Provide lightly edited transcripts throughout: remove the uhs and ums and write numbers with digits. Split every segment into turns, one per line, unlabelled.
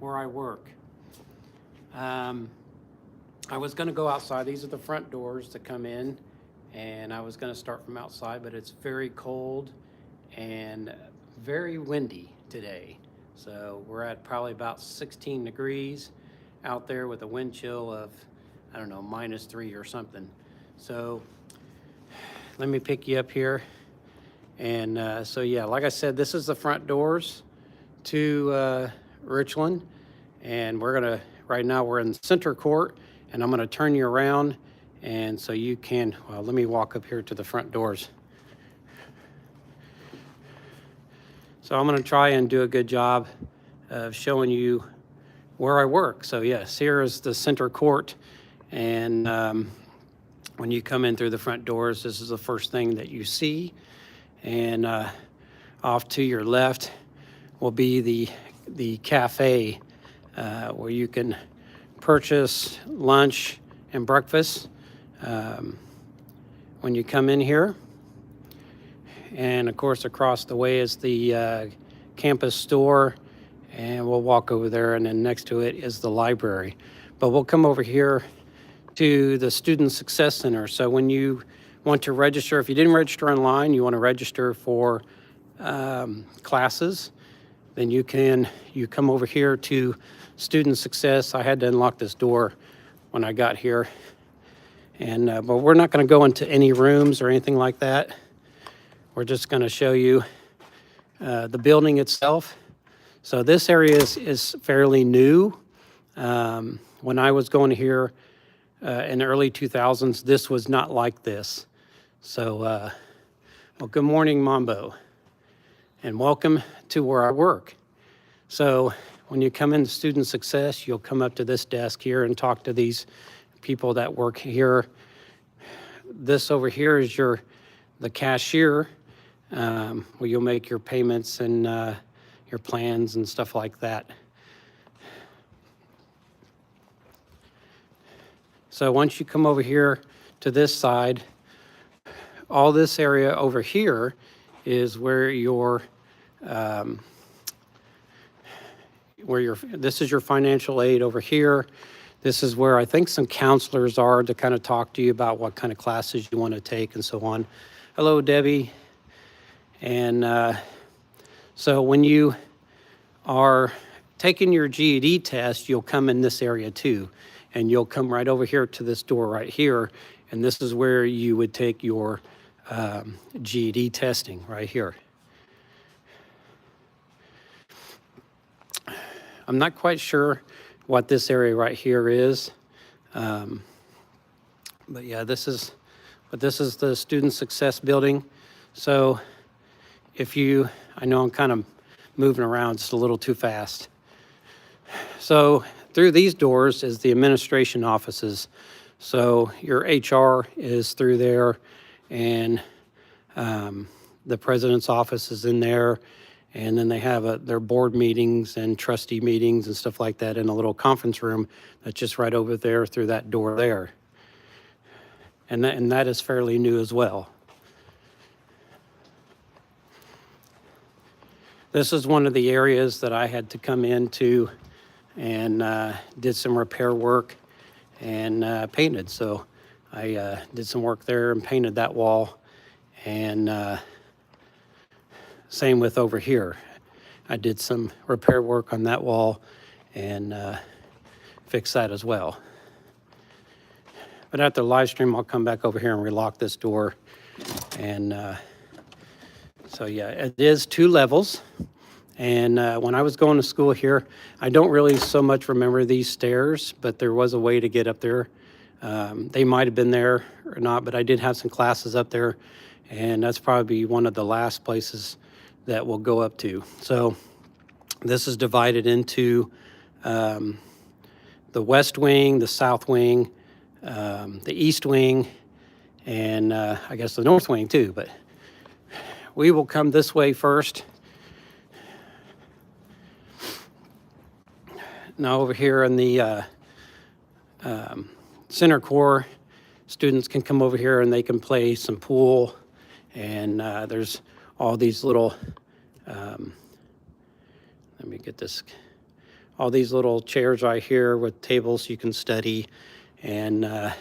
where I work. I was going to go outside. These are the front doors to come in, and I was going to start from outside, but it's very cold and very windy today. So we're at probably about 16 degrees out there with a wind chill of, I don't know, -3 or something. So let me pick you up here. And so yeah, like I said, this is the front doors to Richland. And right now we're in center court, and I'm gonna turn you around. And so you can, well, let me walk up here to the front doors. So I'm gonna try and do a good job of showing you where I work. So yes, here is the center court. And when you come in through the front doors, this is the first thing that you see. And off to your left will be the cafe where you can purchase lunch and breakfast when you come in here. And of course, across the way is the campus store, and we'll walk over there, and then next to it is the library. But we'll come over here to the Student Success Center. So when you want to register, if you didn't register online, you want to register for classes, then you come over here to Student Success. I had to unlock this door when I got here. And but we're not going to go into any rooms or anything like that. We're just going to show you the building itself. So this area is fairly new. When I was going here in the early 2000s, this was not like this. So, well, good morning, Mambo, and welcome to where I work. So when you come into Student Success, you'll come up to this desk here and talk to these people that work here. This over here is the cashier, where you'll make your payments and your plans and stuff like that. So once you come over here to this side, all this area over here is where this is your financial aid over here. This is where I think some counselors are to kind of talk to you about what kind of classes you want to take and so on. Hello, Debbie. And so when you are taking your GED test, you'll come in this area too. And you'll come right over here to this door right here. And this is where you would take your GED testing right here. I'm not quite sure what this area right here is. But yeah, this is the Student Success Building. So I know I'm kind of moving around just a little too fast. So through these doors is the administration offices. So your HR is through there, and the president's office is in there. And then they have their board meetings and trustee meetings and stuff like that in a little conference room that's just right over there through that door there. And that is fairly new as well. This is one of the areas that I had to come into and did some repair work and painted. So I did some work there and painted that wall. And same with over here. I did some repair work on that wall and fixed that as well. But after the live stream, I'll come back over here and relock this door. And so yeah, it is 2 levels. And when I was going to school here, I don't really so much remember these stairs, but there was a way to get up there. They might have been there or not, but I did have some classes up there, and that's probably one of the last places that we'll go up to. So this is divided into the west wing, the south wing, the east wing, and I guess the north wing too. But we will come this way first. Now over here in the center core, students can come over here and they can play some pool. And there's all these little, let me get this, all these little chairs right here with tables you can study. And of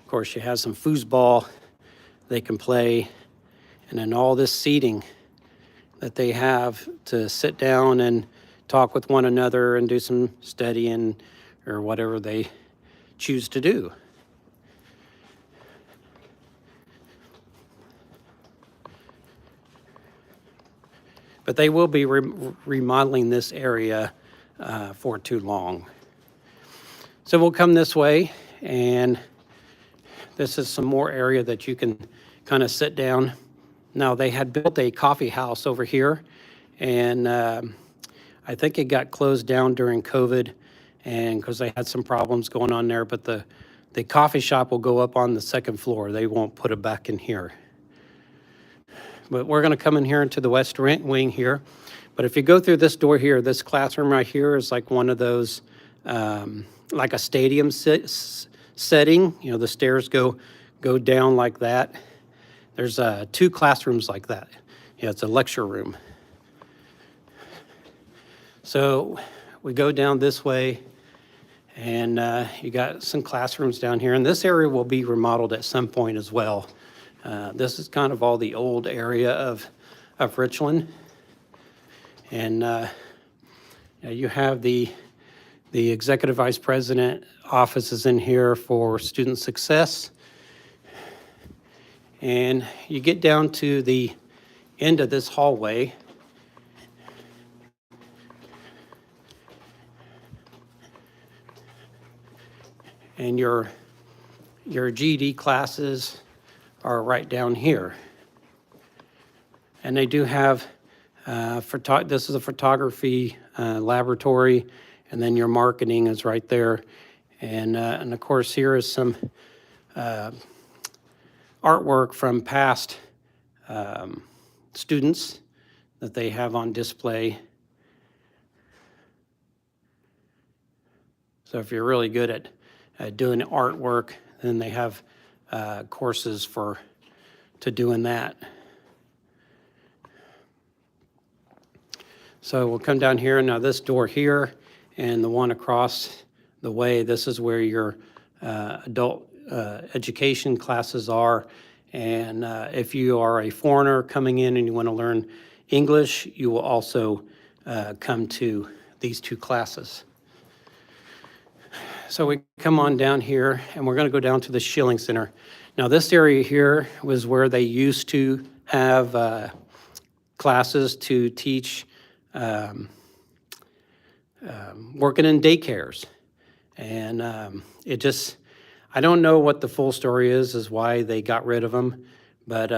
course, you have some foosball they can play. And then all this seating that they have to sit down and talk with one another and do some studying or whatever they choose to do. But they will be remodeling this area for too long. So we'll come this way, and this is some more area that you can kind of sit down. Now, they had built a coffee house over here, and I think it got closed down during COVID, and because they had some problems going on there, but the coffee shop will go up on the second floor. They won't put it back in here. But we're going to come in here into the west wing here. But if you go through this door here, this classroom right here is like one of those, like a stadium setting. You know, the stairs go down like that. There's 2 classrooms like that. Yeah, it's a lecture room. So we go down this way, and you got some classrooms down here. And this area will be remodeled at some point as well. This is kind of all the old area of Richland. And you have the executive vice president office is in here for student success. And you get down to the end of this hallway. And your GED classes are right down here. And they do have, this is a photography laboratory, and then your marketing is right there. And of course, here is some artwork from past students that they have on display. So if you're really good at doing artwork, then they have courses to doing that. So we'll come down here. Now this door here and the one across the way, this is where your adult education classes are. And if you are a foreigner coming in and you want to learn English, you will also come to these 2 classes. So we come on down here, and we're going to go down to the Schilling Center. Now this area here was where they used to have classes to teach working in daycares. And I don't know what the full story is why they got rid of them, but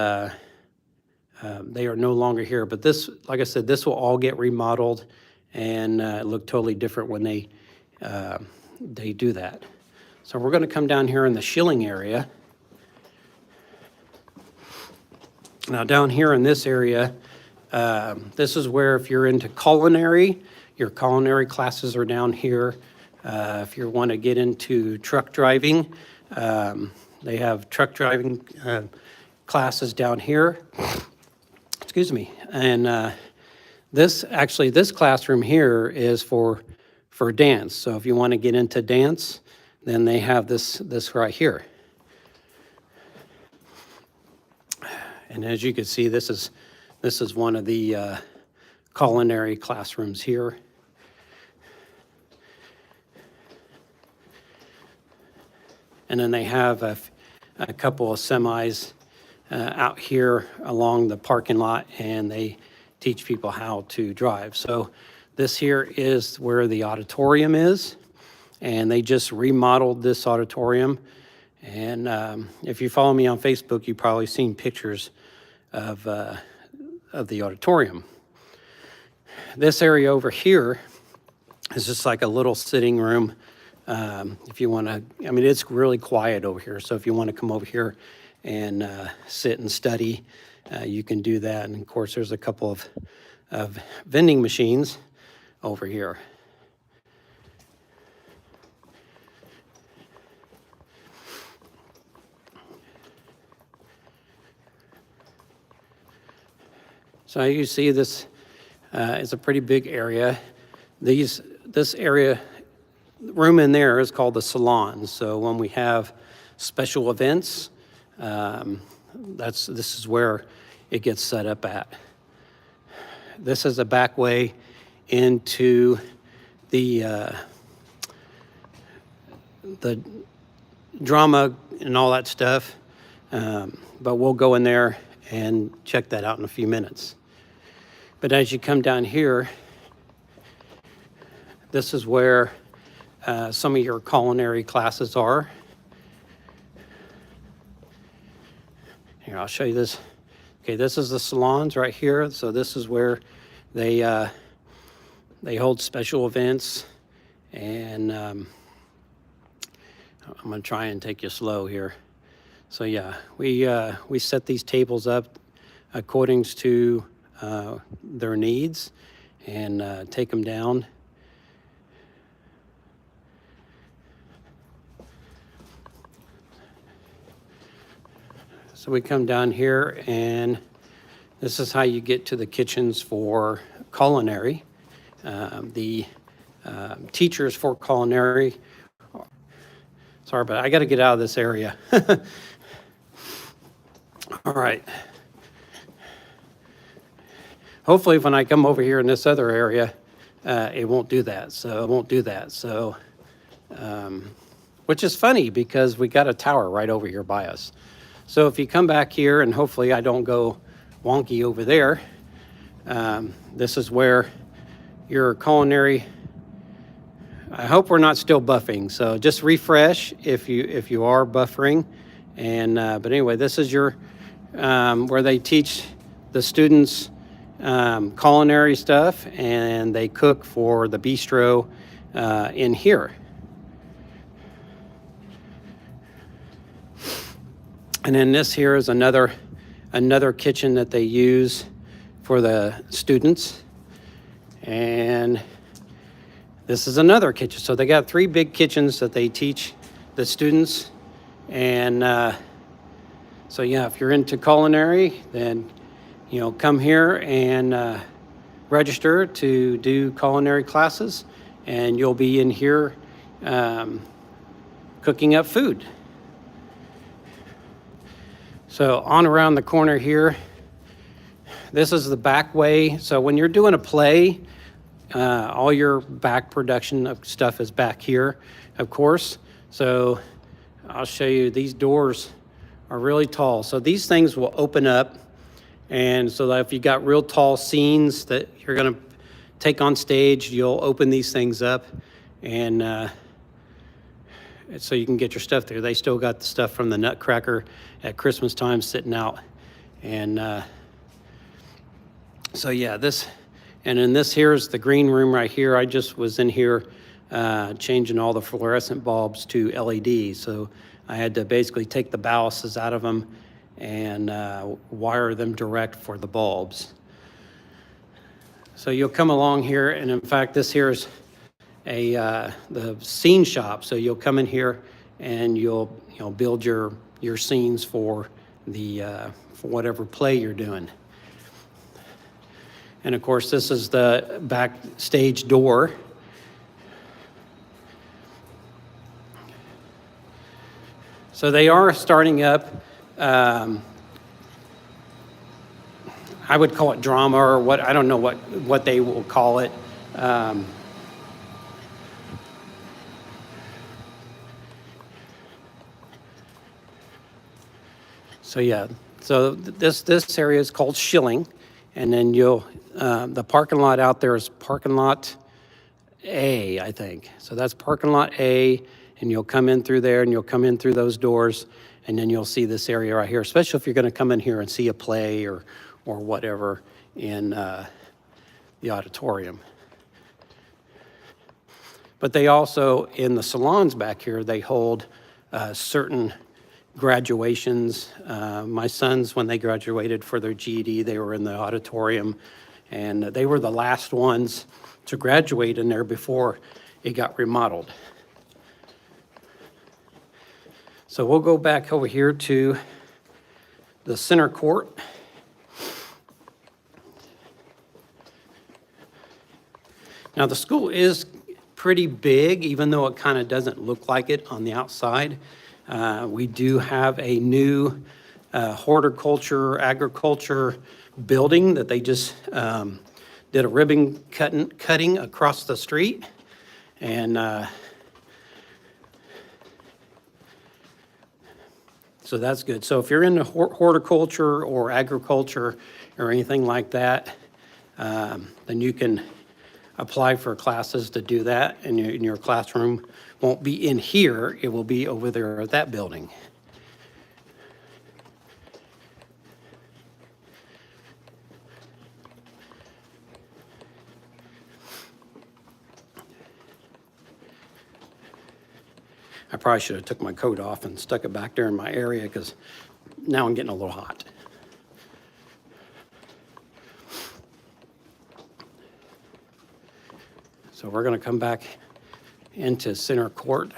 they are no longer here. But this, like I said, this will all get remodeled and look totally different when they do that. So we're going to come down here in the Schilling area. Now down here in this area, this is where if you're into culinary, your culinary classes are down here. If you want to get into truck driving, they have truck driving classes down here. Excuse me. And this classroom here is for dance. So if you want to get into dance, then they have this right here. And as you can see, this is one of the culinary classrooms here. And then they have a couple of semis out here along the parking lot, and they teach people how to drive. So this here is where the auditorium is, and they just remodeled this auditorium. And if you follow me on Facebook, you've probably seen pictures of the auditorium. This area over here is just like a little sitting room. If you want to, I mean, it's really quiet over here. So if you want to come over here and sit and study, you can do that. And of course, there's a couple of vending machines over here. So you see this is a pretty big area. These this area, room in there is called the salon. So when we have special events, this is where it gets set up at. This is a back way into the drama and all that stuff, but we'll go in there and check that out in a few minutes. But as you come down here, this is where some of your culinary classes are. Here, I'll show you this. Okay, this is the salons right here. So this is where they hold special events, and I'm gonna try and take you slow here. So yeah, we set these tables up according to their needs and take them down. So we come down here, and this is how you get to the kitchens for culinary. The teachers for culinary, sorry, but I got to get out of this area. All right. Hopefully when I come over here in this other area, it won't do that. So, which is funny because we got a tower right over here by us. So if you come back here, and hopefully I don't go wonky over there, this is where your culinary, I hope we're not still buffing. So just refresh if you are buffering. And but anyway, this is your where they teach the students culinary stuff, and they cook for the bistro in here. And then this here is another kitchen that they use for the students. And this is another kitchen. So they got 3 big kitchens that they teach the students. And so yeah, if you're into culinary, then come here and register to do culinary classes, and you'll be in here cooking up food. So on around the corner here, this is the back way. So when you're doing a play, all your back production of stuff is back here, of course. So I'll show you, these doors are really tall. So these things will open up, and so that if you got real tall scenes that you're gonna take on stage, you'll open these things up, and so you can get your stuff there. They still got the stuff from the Nutcracker at Christmas time sitting out. And so yeah, and then this here is the green room right here. I just was in here changing all the fluorescent bulbs to LED. So I had to basically take the ballasts out of them and wire them direct for the bulbs. So you'll come along here, and in fact, this here is the scene shop. So you'll come in here and you'll build your scenes for for whatever play you're doing. And of course, this is the backstage door. So they are starting up, I would call it drama, or what, I don't know what they will call it. So yeah, so this area is called Schilling, and then the parking lot out there is parking lot A, I think. So that's parking lot A, and you'll come in through there, and you'll come in through those doors, and then you'll see this area right here, especially if you're gonna come in here and see a play or whatever in the auditorium. But they also, in the salons back here, they hold certain graduations. My sons, when they graduated for their GED, they were in the auditorium, and they were the last ones to graduate in there before it got remodeled. So we'll go back over here to the center court. Now the school is pretty big, even though it kind of doesn't look like it on the outside. We do have a new horticulture, agriculture building that they just did a ribbon cutting across the street. And so that's good. So if you're into horticulture or agriculture or anything like that, then you can apply for classes to do that. And your classroom won't be in here, it will be over there at that building. I probably should have took my coat off and stuck it back there in my area, because now I'm getting a little hot. So we're going to come back into center court.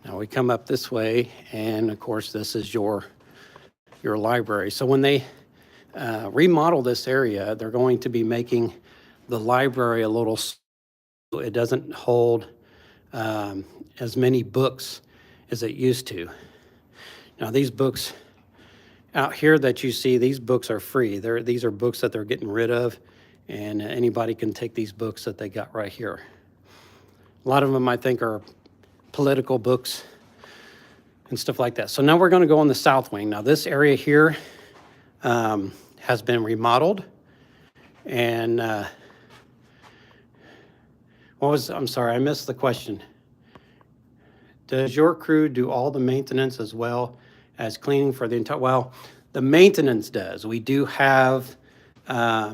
Now we come up this way, and of course this is your library. So when they remodel this area, they're going to be making the library a little, it doesn't hold as many books as it used to. Now these books out here that you see, these books are free. These are books that they're getting rid of, and anybody can take these books that they got right here. A lot of them I think are political books and stuff like that. So now we're going to go on the south wing. Now this area here has been remodeled, and I'm sorry, I missed the question. Does your crew do all the maintenance as well as cleaning for the entire? Well, the maintenance does. We do have a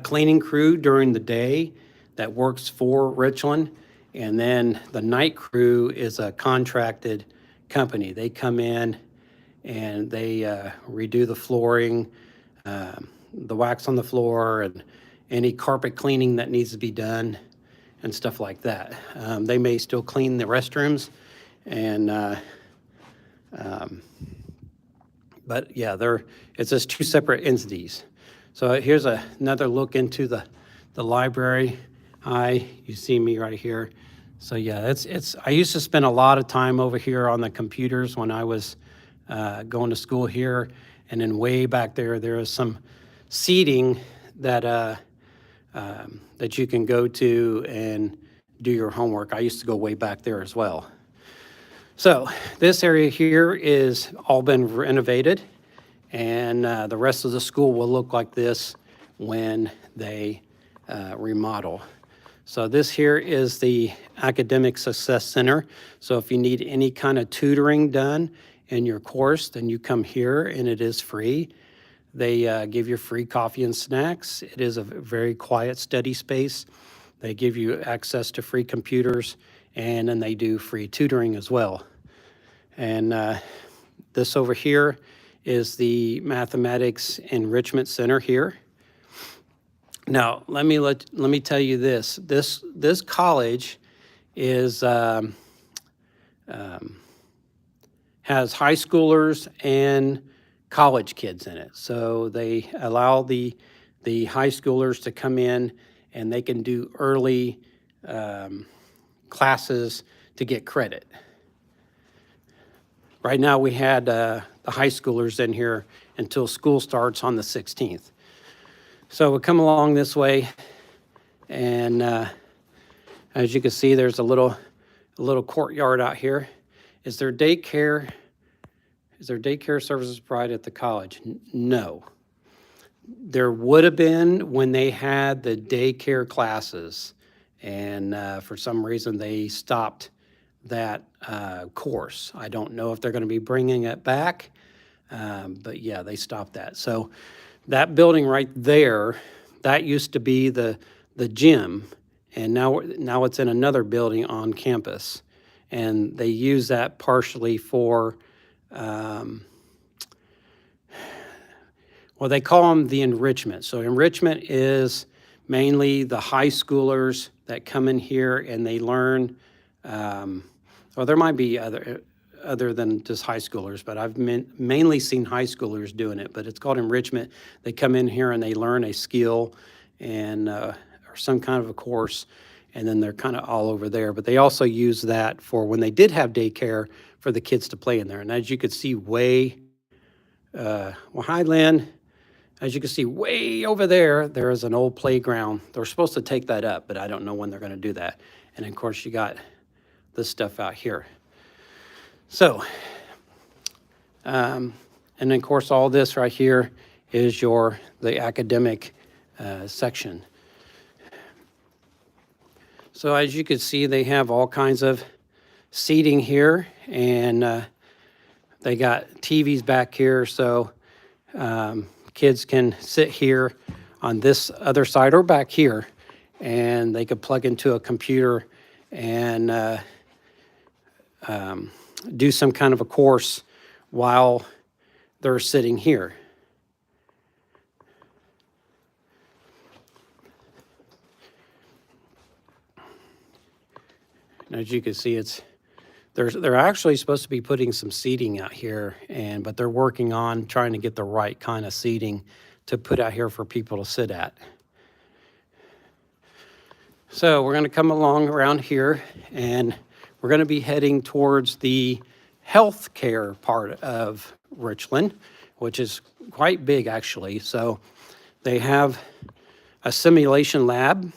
cleaning crew during the day that works for Richland, and then the night crew is a contracted company. They come in and they redo the flooring, the wax on the floor, and any carpet cleaning that needs to be done and stuff like that. They may still clean the restrooms, and but yeah, it's just two separate entities. So here's another look into the library. Hi, you see me right here. So yeah, I used to spend a lot of time over here on the computers when I was going to school here, and then way back there is some seating that that you can go to and do your homework. I used to go way back there as well. So this area here is all been renovated, and the rest of the school will look like this when they remodel. So this here is the Academic Success Center. So if you need any kind of tutoring done in your course, then you come here, and it is free. They give you free coffee and snacks. It is a very quiet study space. They give you access to free computers, and then they do free tutoring as well. And this over here is the Mathematics Enrichment Center here. Now, let me tell you this. This college is has high schoolers and college kids in it. So they allow the high schoolers to come in, and they can do early classes to get credit. Right now we had the high schoolers in here until school starts on the 16th. So we come along this way, and as you can see, there's a little courtyard out here. Is there daycare services provided at the college? No. There would have been when they had the daycare classes, and for some reason they stopped that course. I don't know if they're going to be bringing it back, but yeah, they stopped that. So that building right there, that used to be the gym, and now it's in another building on campus, and they use that partially for well, they call them the enrichment. So enrichment is mainly the high schoolers that come in here and they learn, or there might be other than just high schoolers, but I've mainly seen high schoolers doing it, but it's called enrichment. They come in here and they learn a skill and or some kind of a course, and then they're kind of all over there. But they also use that for when they did have daycare for the kids to play in there. And as you could see well, hi, Lynn. As you can see way over there, there is an old playground. They're supposed to take that up, but I don't know when they're going to do that. And of course, you got this stuff out here. So, and then of course, all this right here is the academic section. So as you can see, they have all kinds of seating here, and they got TVs back here, so kids can sit here on this other side or back here, and they could plug into a computer and do some kind of a course while they're sitting here. And as you can see, they're actually supposed to be putting some seating out here, but they're working on trying to get the right kind of seating to put out here for people to sit at. So we're going to come along around here, and we're going to be heading towards the healthcare part of Richland, which is quite big actually. So they have a simulation lab,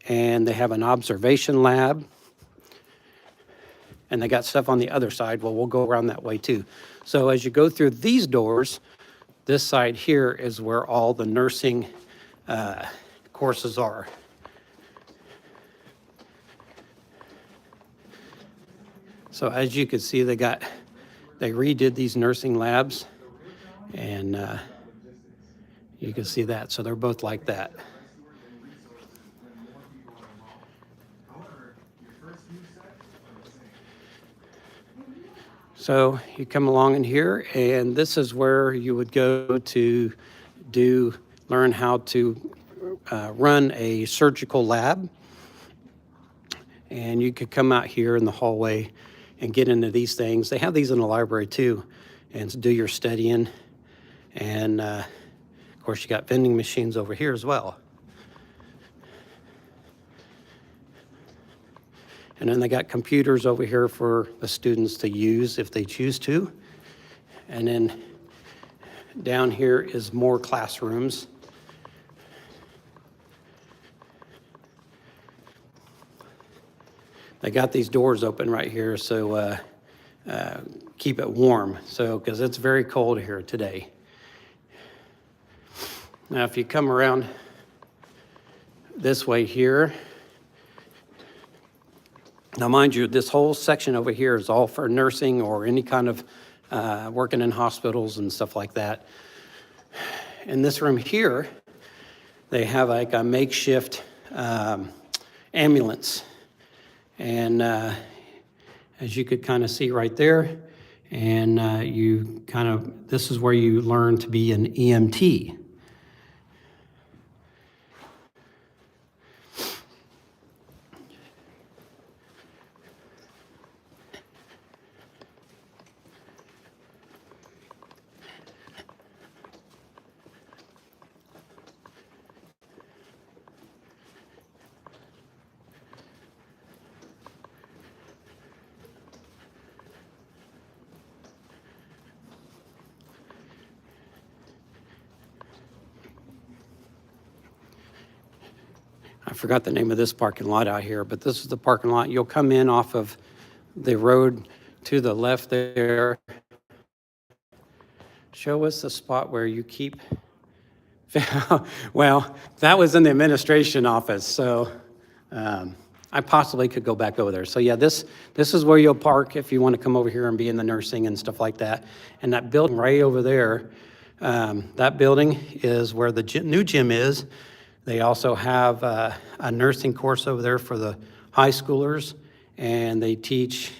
and they have an observation lab, and they got stuff on the other side. Well, we'll go around that way too. So as you go through these doors, this side here is where all the nursing courses are. So as you can see, they redid these nursing labs, and you can see that. So they're both like that. So you come along in here, and this is where you would go to learn how to run a surgical lab. And you could come out here in the hallway and get into these things. They have these in the library too, and do your studying. And of course, you got vending machines over here as well. And then they got computers over here for the students to use if they choose to. And then down here is more classrooms. They got these doors open right here, so keep it warm. So, because it's very cold here today. Now, if you come around this way here, now, mind you, this whole section over here is all for nursing or any kind of working in hospitals and stuff like that. In this room here, they have like a makeshift ambulance. And as you could kind of see right there, and this is where you learn to be an EMT. I forgot the name of this parking lot out here, but this is the parking lot. You'll come in off of the road to the left there. Show us the spot where you keep. Well, that was in the administration office, so I possibly could go back over there. So yeah, this is where you'll park if you want to come over here and be in the nursing and stuff like that. And that building right over there, that building is where the new gym is. They also have a nursing course over there for the high schoolers, and they teach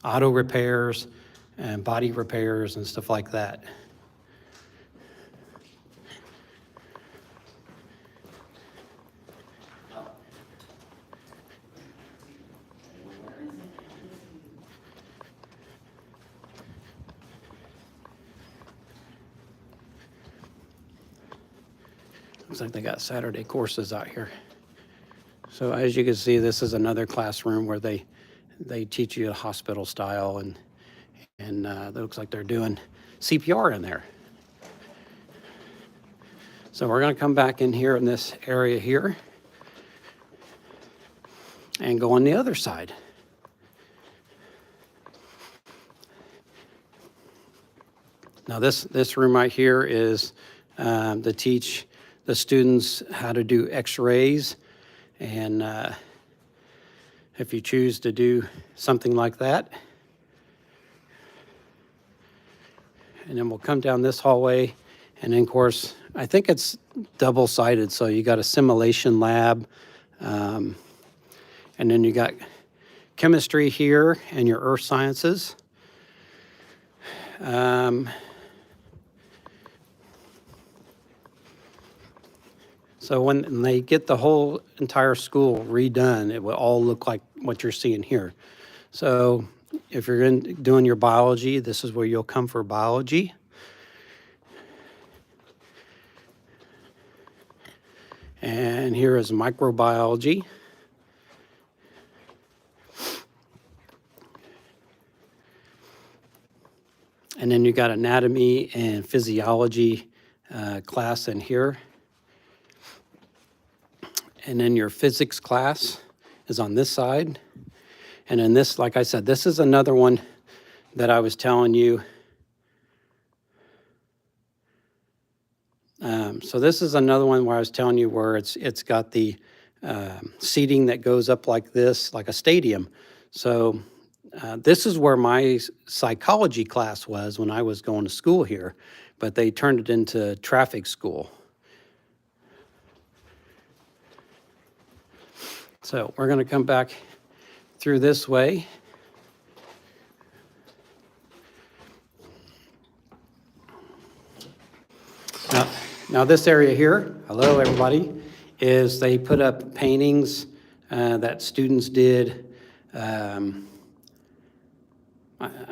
auto repairs and body repairs and stuff like that. Looks like they got Saturday courses out here. So as you can see, this is another classroom where they teach you a hospital style, and it looks like they're doing CPR in there. So we're going to come back in here in this area here and go on the other side. Now this room right here is to teach the students how to do x-rays, and if you choose to do something like that. And then we'll come down this hallway, and then of course, I think it's double-sided, so you got a simulation lab, and then you got chemistry here and your earth sciences. So when they get the whole entire school redone, it will all look like what you're seeing here. So if you're doing your biology, this is where you'll come for biology. And here is microbiology. And then you got anatomy and physiology class in here. And then your physics class is on this side. And then this, like I said, this is another one that I was telling you. So this is another one where I was telling you where it's got the seating that goes up like this, like a stadium. So this is where my psychology class was when I was going to school here, but they turned it into traffic school. So we're going to come back through this way. Now this area here, hello everybody, is they put up paintings that students did. I'm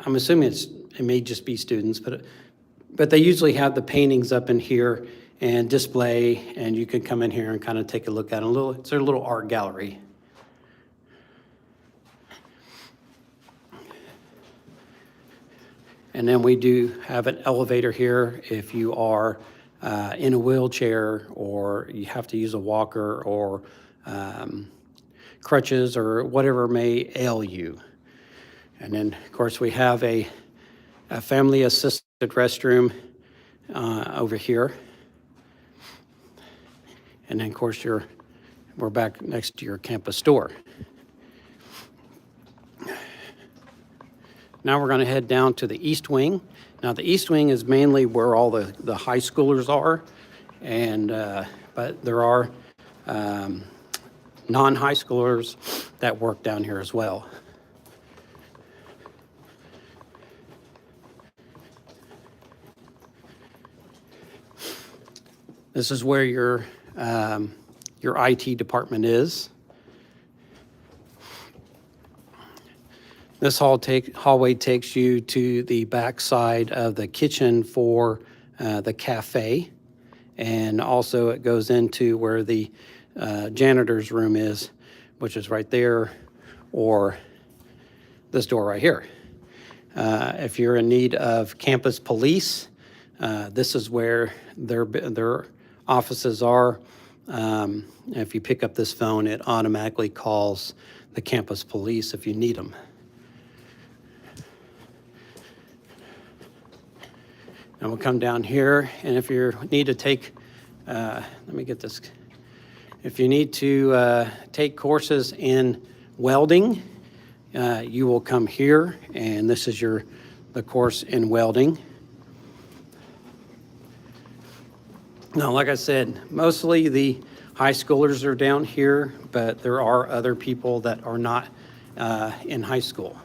assuming it may just be students, but they usually have the paintings up in here and display, and you can come in here and kind of take a look at it. It's a little art gallery. And then we do have an elevator here if you are in a wheelchair, or you have to use a walker, or crutches, or whatever may ail you. And then, of course, we have a family-assisted restroom over here. And then, of course, we're back next to your campus store. Now we're going to head down to the East Wing. Now the East Wing is mainly where all the high schoolers are, and but there are non-high schoolers that work down here as well. This is where your IT department is. This hallway takes you to the back side of the kitchen for the cafe, and also it goes into where the janitor's room is, which is right there, or this door right here. If you're in need of campus police, this is where their offices are. If you pick up this phone, it automatically calls the campus police if you need them. And we'll come down here, and if you need to take, let me get this. If you need to take courses in welding, you will come here, and this is the course in welding. Now, like I said, mostly the high schoolers are down here, but there are other people that are not in high school.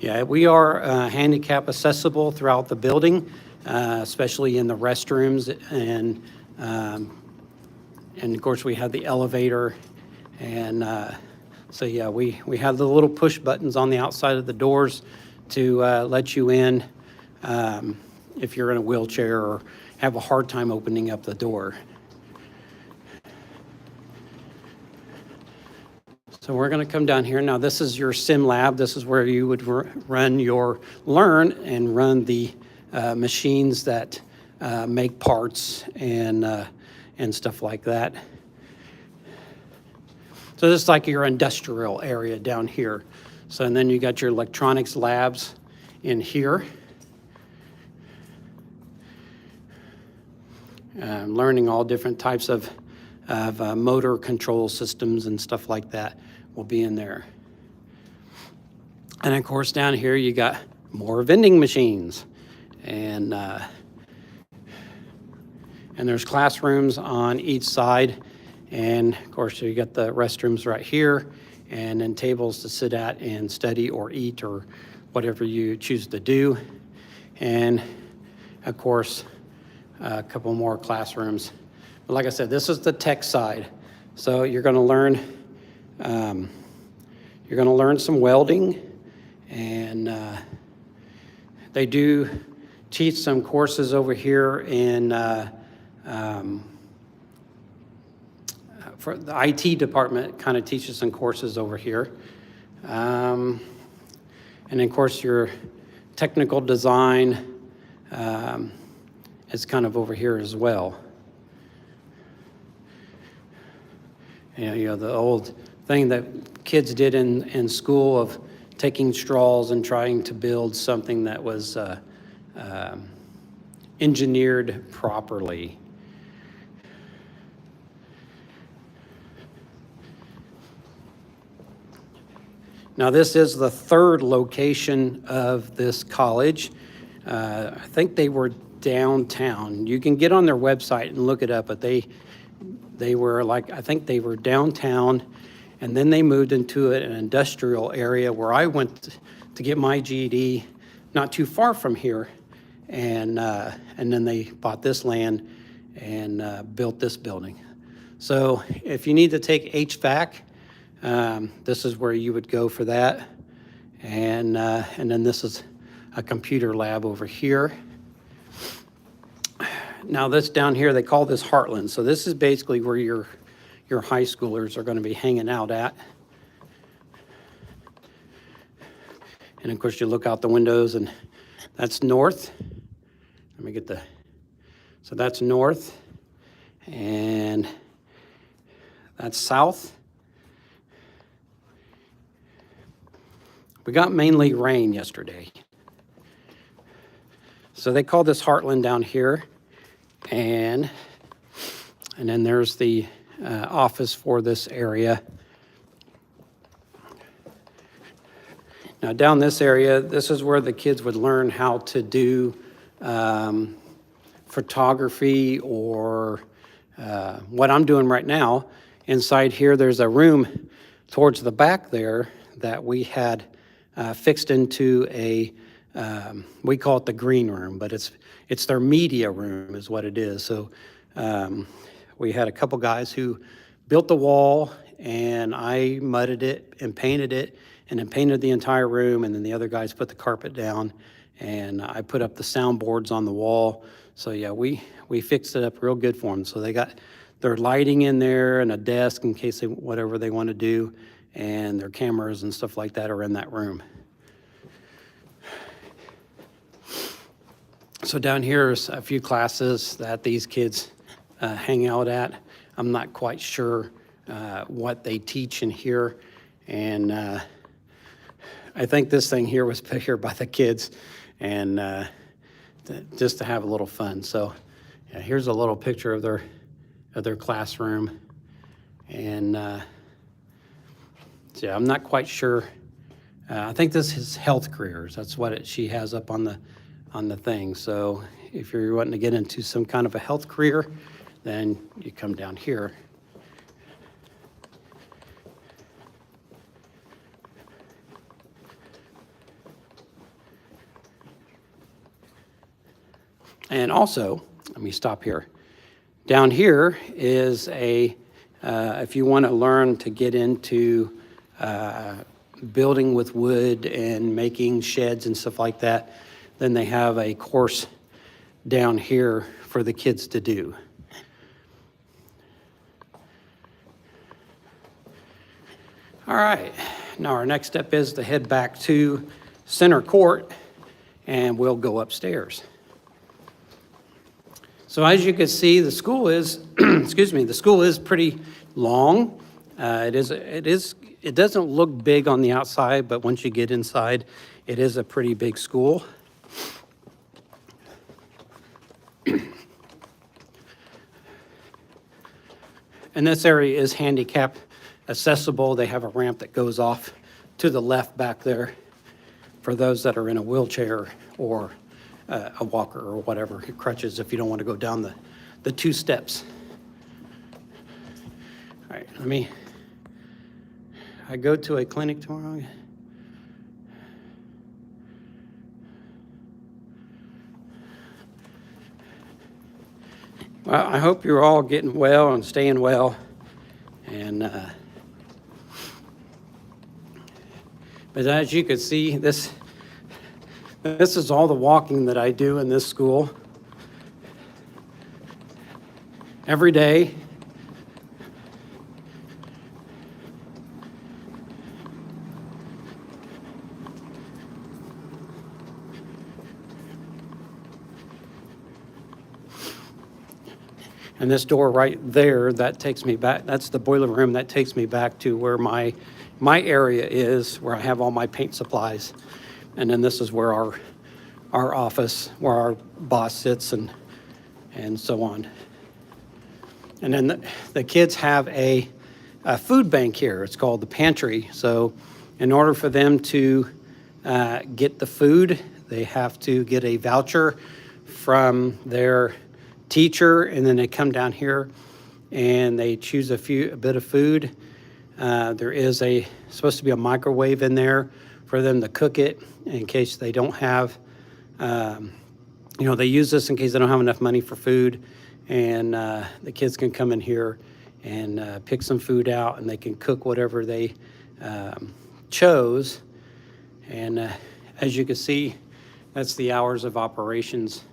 Yeah, we are handicap accessible throughout the building, especially in the restrooms, and of course we have the elevator, and so yeah, we have the little push buttons on the outside of the doors to let you in if you're in a wheelchair or have a hard time opening up the door. So we're going to come down here. Now this is your sim lab. This is where you would learn and run the machines that make parts and stuff like that. So this is like your industrial area down here. So and then you got your electronics labs in here. Learning all different types of motor control systems and stuff like that will be in there. And of course down here you got more vending machines, and there's classrooms on each side, and of course you got the restrooms right here, and then tables to sit at and study or eat or whatever you choose to do. And of course a couple more classrooms. But like I said, this is the tech side. So you're going to learn some welding, and they do teach some courses over here in for the IT department. Kind of teaches some courses over here, and then of course your technical design is kind of over here as well. You know, the old thing that kids did in school of taking straws and trying to build something that was engineered properly. Now this is the third location of this college. I think they were downtown. You can get on their website and look it up, but they were like, I think they were downtown, and then they moved into an industrial area where I went to get my GED, not too far from here, and then they bought this land and built this building. So if you need to take HVAC, this is where you would go for that, and then this is a computer lab over here. Now this down here, they call this Heartland. So this is basically where your high schoolers are going to be hanging out at. And of course you look out the windows, and that's north. Let me get so that's north, and that's south. We got mainly rain yesterday. So they call this Heartland down here. And then there's the office for this area. Now down this area, this is where the kids would learn how to do photography, or what I'm doing right now. Inside here, there's a room towards the back there that we had fixed into a, we call it the green room, but it's their media room is what it is. So we had a couple guys who built the wall, and I mudded it and painted it, and then painted the entire room, and then the other guys put the carpet down, and I put up the soundboards on the wall. So yeah, we fixed it up real good for them. So they got their lighting in there and a desk in case whatever they want to do, and their cameras and stuff like that are in that room. So down here is a few classes that these kids hang out at. I'm not quite sure what they teach in here, and I think this thing here was put here by the kids, and just to have a little fun. So yeah, here's a little picture of their classroom, and so yeah, I'm not quite sure. I think this is health careers. That's what she has up on the thing. So if you're wanting to get into some kind of a health career, then you come down here. And also, let me stop here. Down here is if you want to learn to get into building with wood and making sheds and stuff like that, then they have a course down here for the kids to do. All right, now our next step is to head back to center court, and we'll go upstairs. So as you can see, the school is, the school is pretty long. It doesn't look big on the outside, but once you get inside, it is a pretty big school. And this area is handicap accessible. They have a ramp that goes off to the left back there for those that are in a wheelchair or a walker or whatever, crutches, if you don't want to go down the 2 steps. All right, I go to a clinic tomorrow. Well, I hope you're all getting well and staying well. And but as you can see, this is all the walking that I do in this school every day. And this door right there, that takes me back, that's the boiler room, that takes me back to where my area is, where I have all my paint supplies. And then this is where our office, where our boss sits and so on. And then the kids have a food bank here. It's called the pantry. So in order for them to get the food, they have to get a voucher from their teacher, and then they come down here and they choose a bit of food. There is supposed to be a microwave in there for them to cook it in case they don't have, they use this in case they don't have enough money for food, and the kids can come in here and pick some food out, and they can cook whatever they chose. And as you can see, that's the hours of operations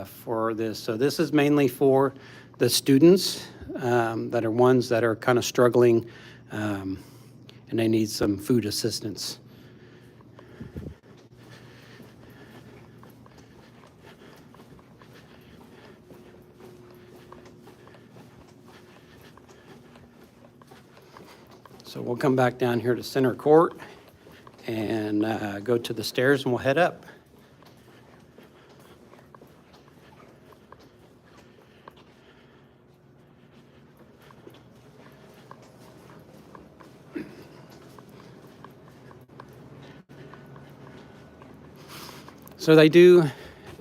for this. So this is mainly for the students that are ones that are kind of struggling and they need some food assistance. So we'll come back down here to center court and go to the stairs, and we'll head up. So they do,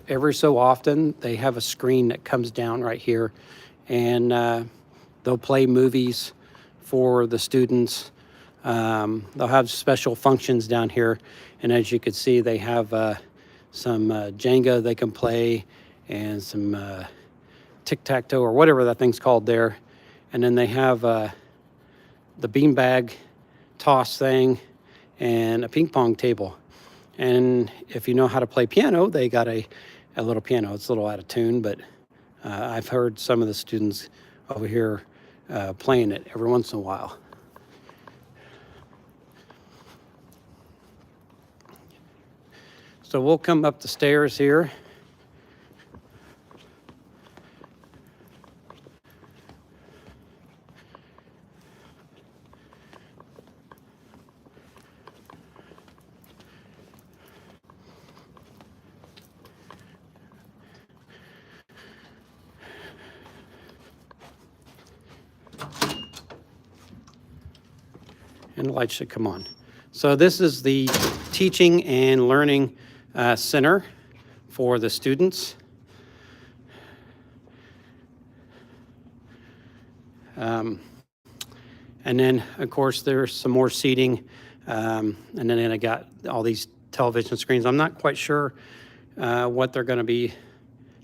every so often, they have a screen that comes down right here, and they'll play movies for the students. They'll have special functions down here, and as you can see, they have some Jenga they can play, and some tic-tac-toe or whatever that thing's called there. And then they have the beanbag toss thing and a ping pong table. And if you know how to play piano, they got a little piano. It's a little out of tune, but I've heard some of the students over here playing it every once in a while. So we'll come up the stairs here. And the light should come on. So this is the teaching and learning center for the students. And then, of course, there's some more seating. And then I got all these television screens. I'm not quite sure what they're going to be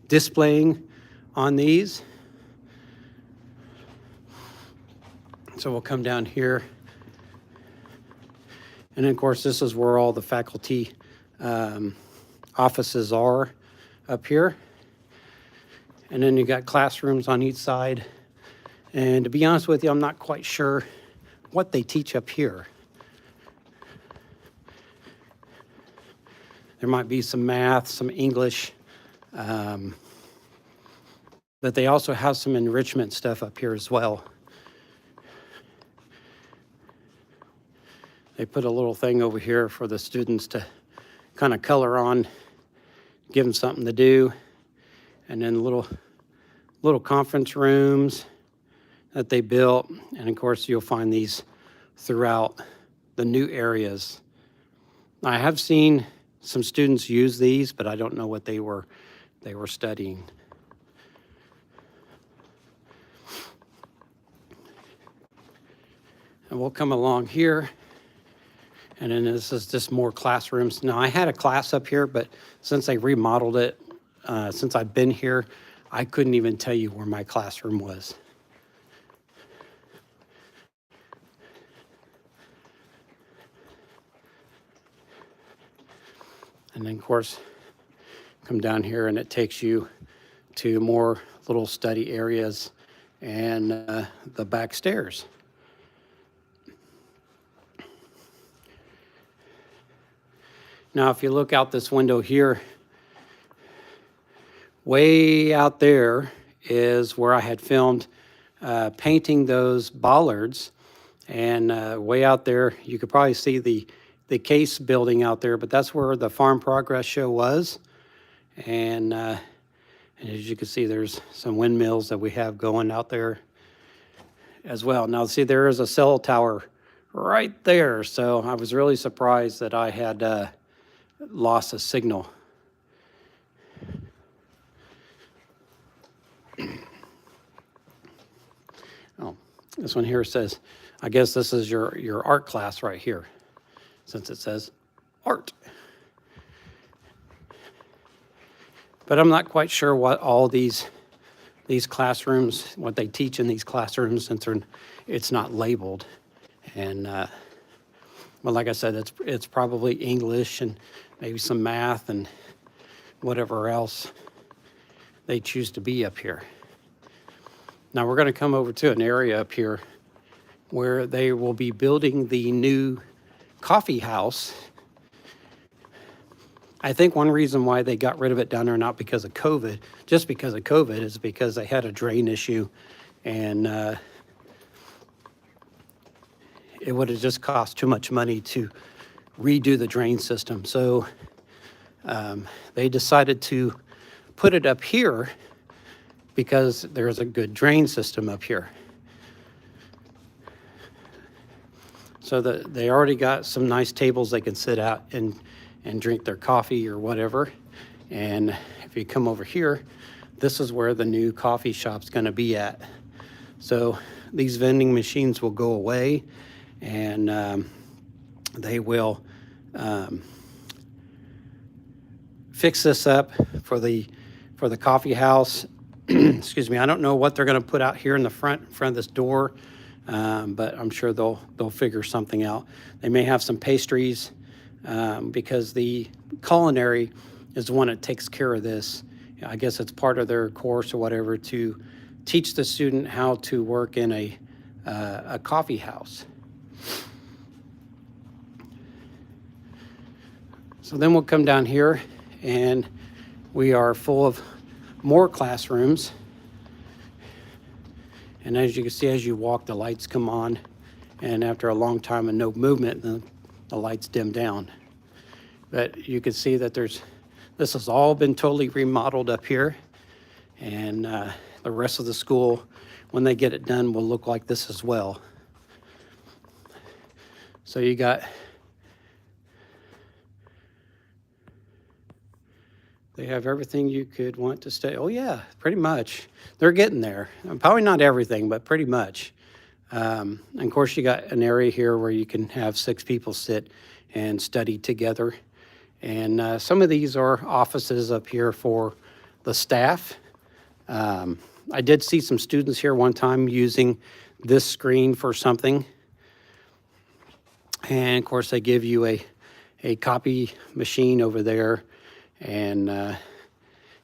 displaying on these. So we'll come down here. And then, of course, this is where all the faculty offices are up here. And then you got classrooms on each side. And to be honest with you, I'm not quite sure what they teach up here. There might be some math, some English, but they also have some enrichment stuff up here as well. They put a little thing over here for the students to kind of color on, give them something to do, and then little conference rooms that they built. And of course, you'll find these throughout the new areas. I have seen some students use these, but I don't know what they were studying. And we'll come along here. And then this is just more classrooms. Now, I had a class up here, but since they remodeled it, since I've been here, I couldn't even tell you where my classroom was. And then, of course, come down here and it takes you to more little study areas and the back stairs. Now, if you look out this window here, way out there is where I had filmed painting those bollards. And way out there, you could probably see the Case building out there, but that's where the Farm Progress show was. And as you can see, there's some windmills that we have going out there as well. Now, see, there is a cell tower right there. So I was really surprised that I had lost a signal. Oh, this one here says, I guess this is your art class right here, since it says art. But I'm not quite sure what all these classrooms, what they teach in these classrooms, since it's not labeled. And well, like I said, it's probably English and maybe some math and whatever else they choose to be up here. Now we're going to come over to an area up here where they will be building the new coffee house. I think one reason why they got rid of it down there, not because of COVID, just because of COVID, is because they had a drain issue, and it would have just cost too much money to redo the drain system. So they decided to put it up here because there's a good drain system up here. So they already got some nice tables they can sit out and drink their coffee or whatever. And if you come over here, this is where the new coffee shop's gonna be at. So these vending machines will go away, and they will fix this up for the coffee house. Excuse me, I don't know what they're gonna put out here in front of this door, but I'm sure they'll figure something out. They may have some pastries, because the culinary is the one that takes care of this. I guess it's part of their course or whatever to teach the student how to work in a coffee house. So then we'll come down here, and we are full of more classrooms. And as you can see, as you walk, the lights come on, and after a long time and no movement, the lights dim down. But you can see that this has all been totally remodeled up here, and the rest of the school, when they get it done, will look like this as well. So you got, they have everything you could want to stay. Oh yeah, pretty much. They're getting there. Probably not everything, but pretty much. And of course, you got an area here where you can have 6 people sit and study together. And some of these are offices up here for the staff. I did see some students here one time using this screen for something. And of course, they give you a copy machine over there. And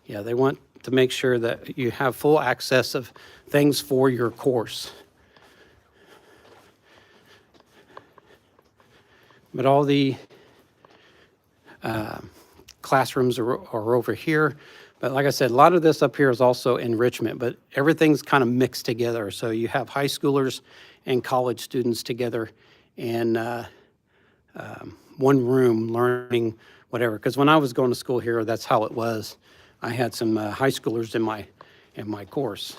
yeah, they want to make sure that you have full access of things for your course. But all the classrooms are over here. But like I said, a lot of this up here is also enrichment, but everything's kind of mixed together. So you have high schoolers and college students together in one room learning whatever. Because when I was going to school here, that's how it was. I had some high schoolers in my course.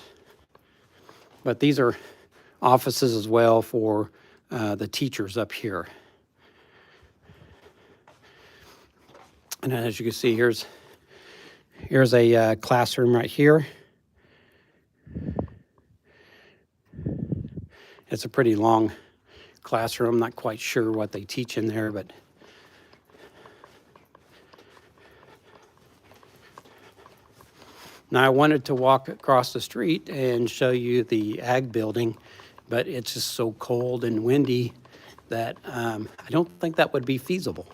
But these are offices as well for the teachers up here. And as you can see, here's a classroom right here. It's a pretty long classroom. I'm not quite sure what they teach in there, but now I wanted to walk across the street and show you the ag building, but it's just so cold and windy that I don't think that would be feasible.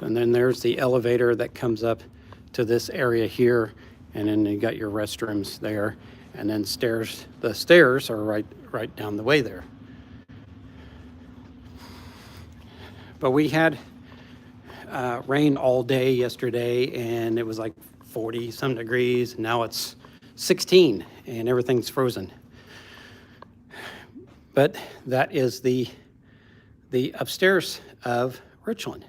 And then there's the elevator that comes up to this area here, and then you got your restrooms there, and then stairs. The stairs are right down the way there. But we had rain all day yesterday, and it was like 40 some degrees, and now it's 16 and everything's frozen. But that is the upstairs of Richland.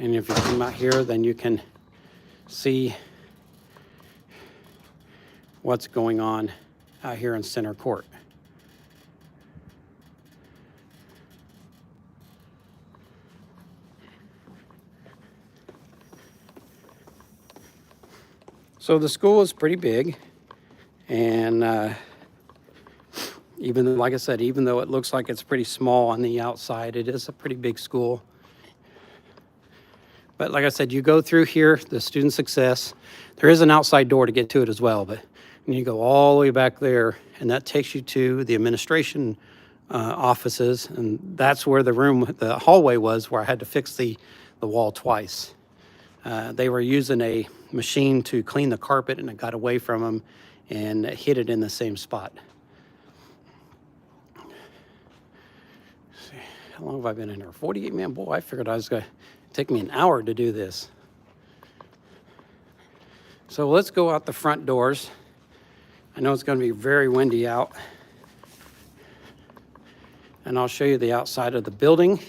And if you come out here, then you can see what's going on out here in center court. So the school is pretty big, and even like I said, even though it looks like it's pretty small on the outside, it is a pretty big school. But like I said, you go through here, the student success. There is an outside door to get to it as well, but you go all the way back there, and that takes you to the administration offices, and that's where the hallway was, where I had to fix the wall twice. They were using a machine to clean the carpet, and it got away from them and hit it in the same spot. Let's see, how long have I been in here? 48, man, boy, I figured I was going to take me an hour to do this. So let's go out the front doors. I know it's going to be very windy out. And I'll show you the outside of the building,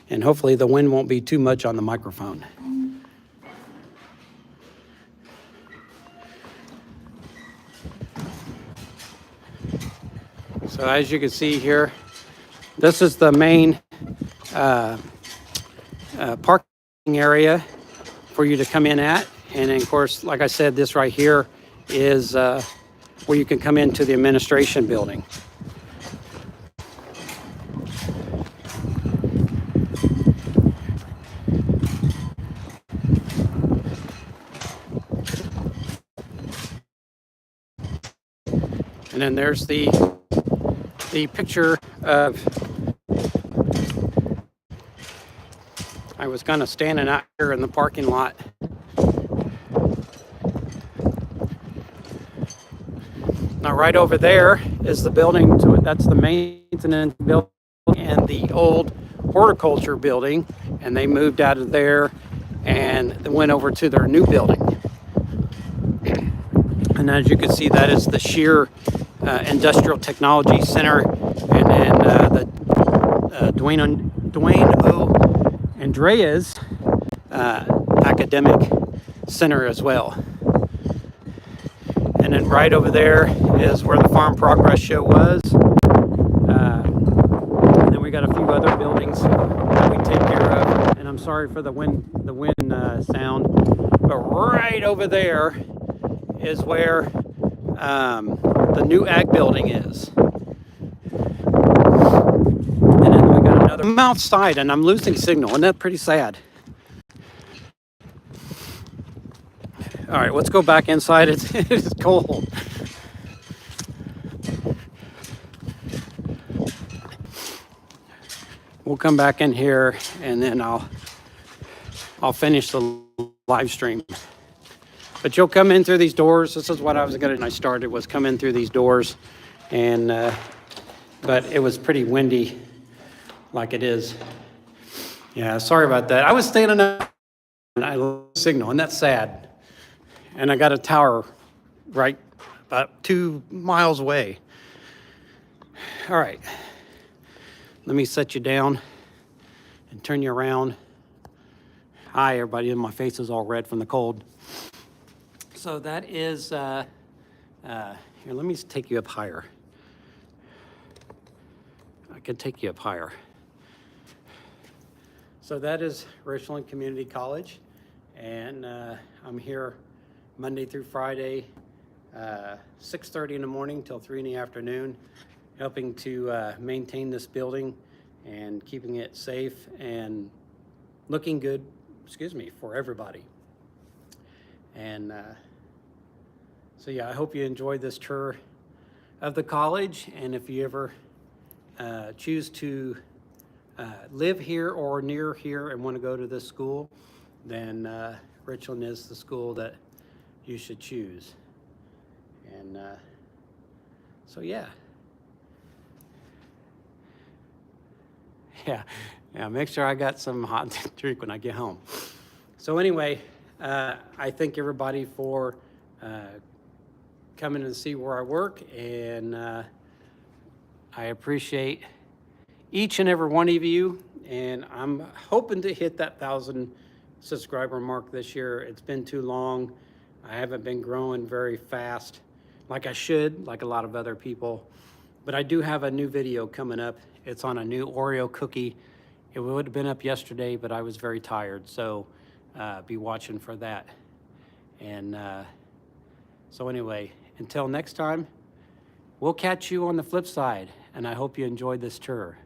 and hopefully the wind won't be too much on the microphone. So as you can see here, this is the main parking area for you to come in at. And then, of course, like I said, this right here is where you can come into the administration building. And then there's the picture of, I was kind of standing out here in the parking lot. Now right over there is the building, so that's the maintenance building and the old horticulture building, and they moved out of there and went over to their new building. And as you can see, that is the Shear Industrial Technology Center, and then the Dwayne O. Andreas Academic Center as well. And then right over there is where the Farm Progress Show was. And then we got a few other buildings that we take care of. And I'm sorry for the wind sound, but right over there is where the new ag building is. I'm outside and I'm losing signal. Isn't that pretty sad? All right, let's go back inside. It's cold. We'll come back in here and then I'll finish the live stream. But you'll come in through these doors. This is what I was gonna. I started was come in through these doors, and but it was pretty windy, like it is. Yeah, sorry about that. I was standing up and I lost signal, and that's sad. And I got a tower right about 2 miles away. All right, let me set you down and turn you around. Hi, everybody. My face is all red from the cold. So that is, here, let me take you up higher. I can take you up higher. So that is Richland Community College, and I'm here Monday through Friday, 6:30 in the morning till 3 in the afternoon, helping to maintain this building and keeping it safe and looking good, for everybody. And so yeah, I hope you enjoyed this tour of the college, and if you ever choose to live here or near here and want to go to this school, then Richland is the school that you should choose. And so yeah. Yeah, make sure I got some hot drink when I get home. So anyway, I thank everybody for coming to see where I work, and I appreciate each and every one of you, and I'm hoping to hit that 1,000 subscriber mark this year. It's been too long. I haven't been growing very fast like I should, like a lot of other people. But I do have a new video coming up. It's on a new Oreo cookie. It would have been up yesterday, but I was very tired, so be watching for that. And so anyway, until next time, we'll catch you on the flip side, and I hope you enjoyed this tour.